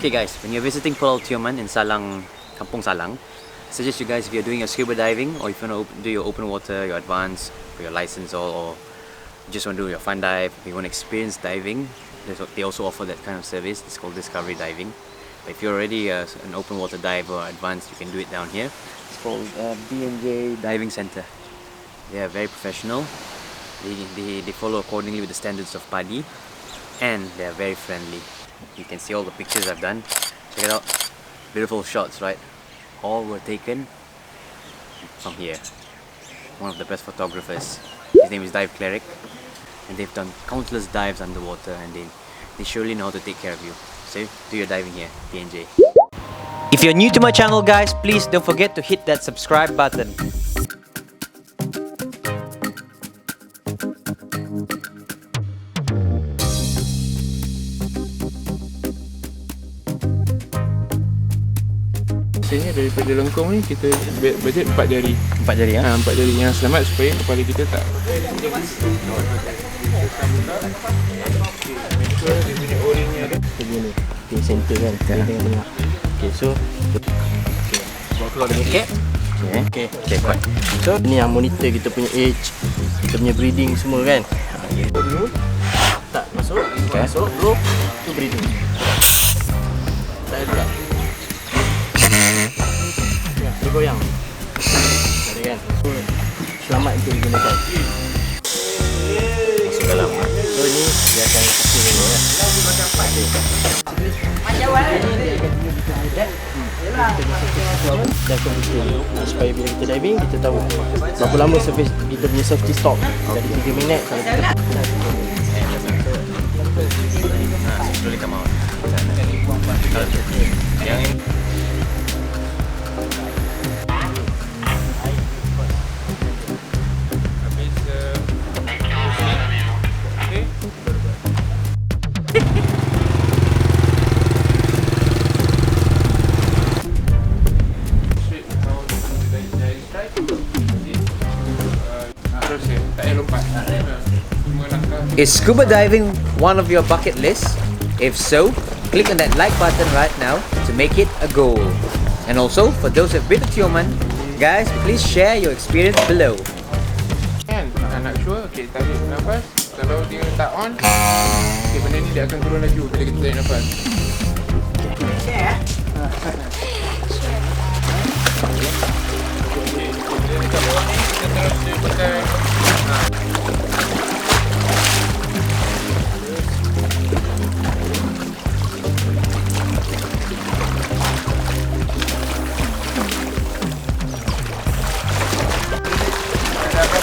Okay guys, when you're visiting Pulau Tioman in Salang, Kampung Salang, I suggest you guys, if you're doing your scuba diving or if you want to do your open water, your advanced, for your license or you just want to do your fun dive, if you want to experience diving, they also offer that kind of service. It's called discovery diving. But if you're already an open water diver or advanced, you can do it down here. It's called B&J Diving Center. They are very professional. They follow accordingly with the standards of PADI, and they are very friendly. You can see all the pictures I've done. Check it out. Beautiful shots, right? All were taken from here. One of the best photographers. His name is Dive Cleric, and they've done countless dives underwater, and they surely know how to take care of you. So do your diving here, B&J. If you're new to my channel guys, please don't forget to hit that subscribe button. Biasanya daripada lengkung ni kita budget 4 jari. 4 jari ya? 4 jari yang selamat supaya kepala kita tak. Dia punya O-ringnya ada. Begini, di center kan, dengan tengah. Okay, so bawa keluar dengan cap. Okay, kuat. So ni yang monitor kita punya age, kita punya breathing semua kan. Dulu tak masuk, masuk bro, tu breathing. Tak ada. Ya, dia goyang. Ada kan? Selamat untuk digunakan. Masuk dalam. So ni dia akan kecil dulu ya. Dan kemudian supaya bila kita diving kita tahu berapa lama surface kita punya safety stop. Jadi 3 minit kalau kita Boleh come out. Yang ini Is scuba diving one of your bucket lists? If so, click on that like button right now to make it a goal. And also, for those who have been to Tioman, guys, please share your experience below. Kan, nak sure, okay, tarik nafas. Kalau dia tak on, okay, benda ni dia akan turun laju bila kita tarik nafas. Share. Dekat bawah ni, kita terus dia pakai.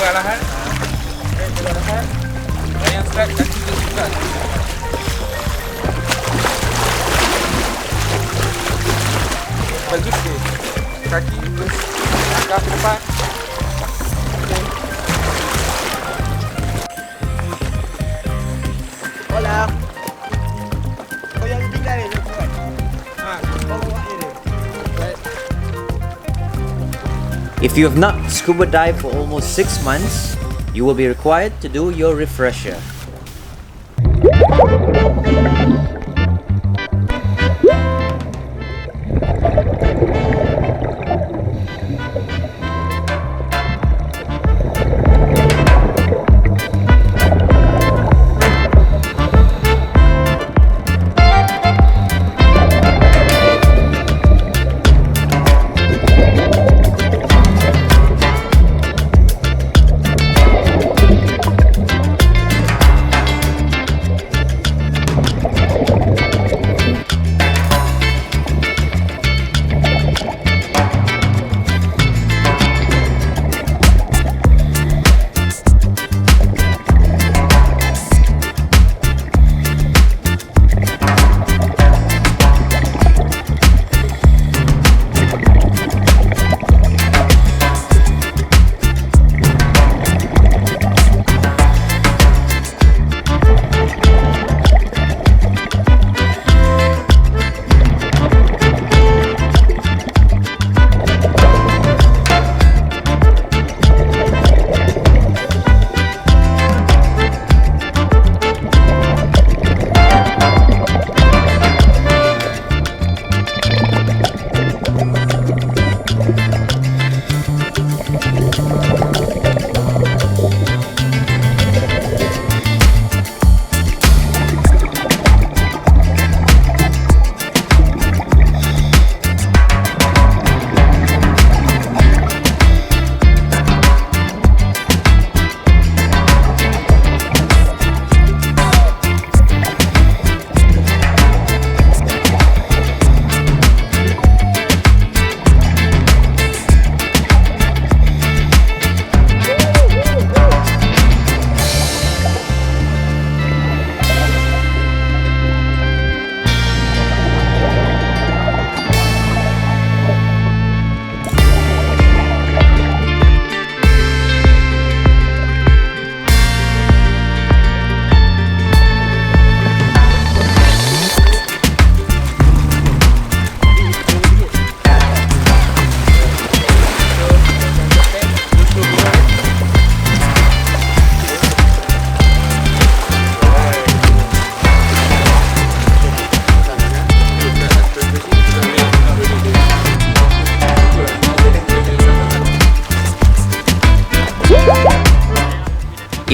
Perlahan, perlahan. Yang start kaki kita buka. Baju tu, kaki terus langkah ke depan. Hola. Kau yang tinggal ni bukan? If you have not scuba dived for almost 6 months, you will be required to do your refresher.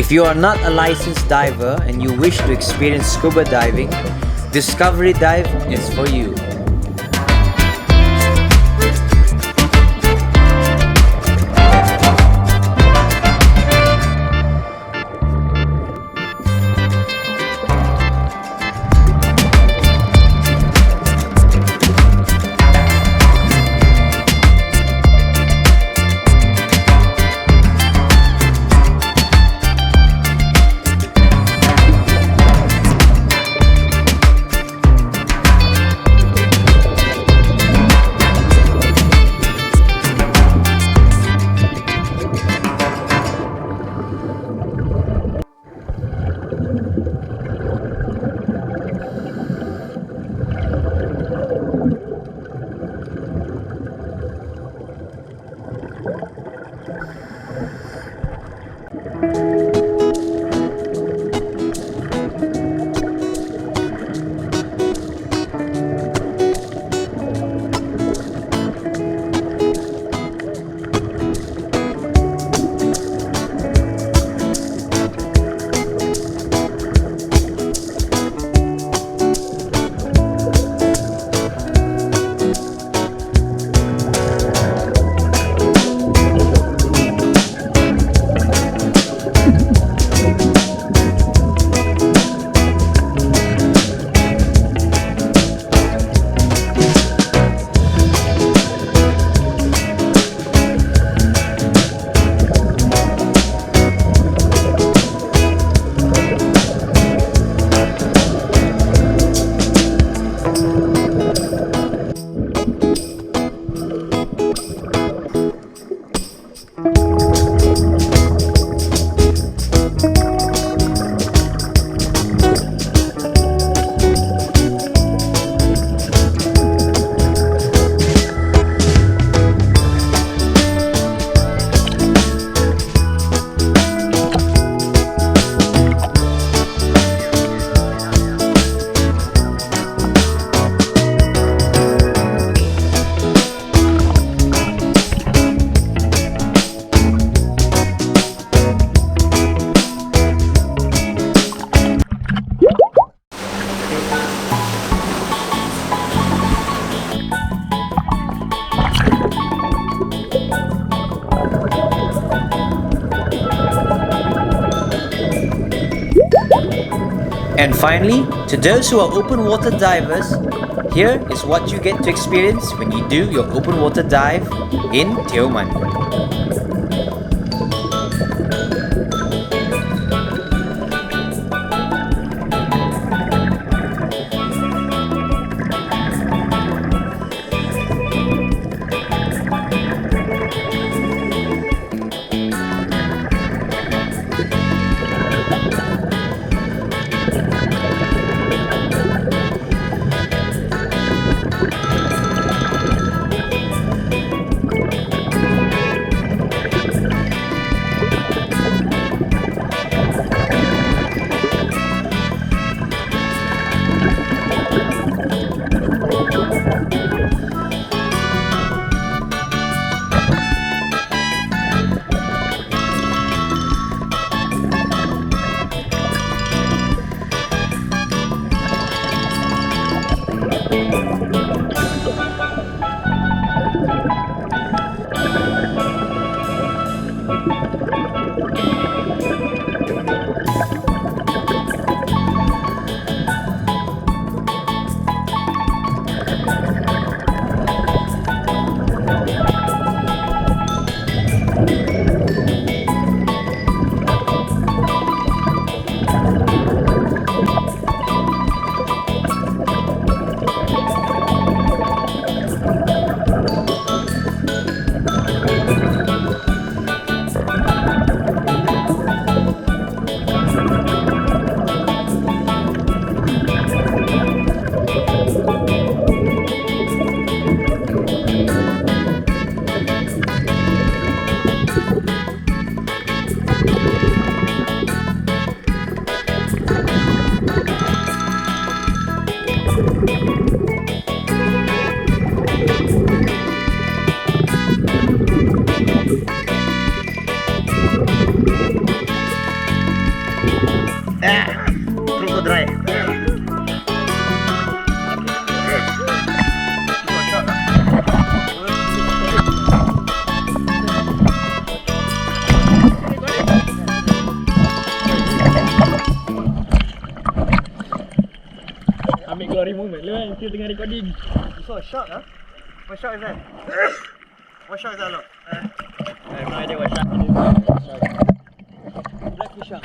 If you are not a licensed diver and you wish to experience scuba diving, Discovery Dive is for you. And finally, to those who are open water divers, here is what you get to experience when you do your open water dive in Tioman. so dry. Ambil glory moment lu kan, kita tengah recording. You saw a shark, huh? What shark is that? What shark is that, look? I have no idea what shark it is. Blackfish shark.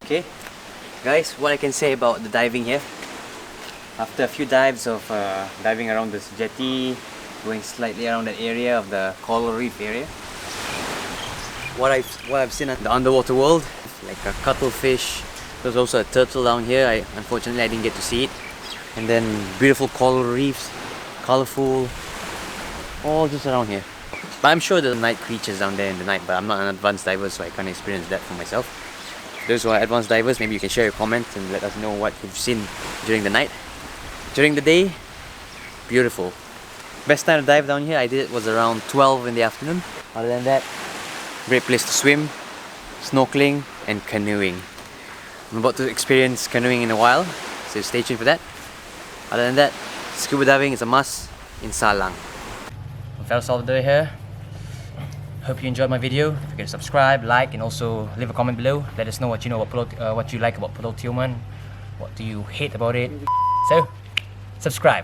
Okay, guys, what I can say about the diving here. After a few dives of diving around this jetty, going slightly around that area of the coral reef area, what I've seen in the underwater world, like a cuttlefish. There's also a turtle down here. Unfortunately I didn't get to see it. And then beautiful coral reefs, colorful, all just around here. But I'm sure there's night creatures down there in the night, but I'm not an advanced diver, so I can't experience that for myself. Those who are advanced divers, maybe you can share your comments and let us know what you've seen during the night. During the day, beautiful. Best time to dive down here I did was around 12 in the afternoon. Other than that, great place to swim, snorkeling and canoeing. I'm about to experience canoeing in a while, so stay tuned for that. Other than that, scuba diving is a must in Salang. Farell Salvador here. Hope you enjoyed my video. If you can subscribe, like, and also leave a comment below. Let us know what you know about what you like about Tioman. What do you hate about it? So, subscribe.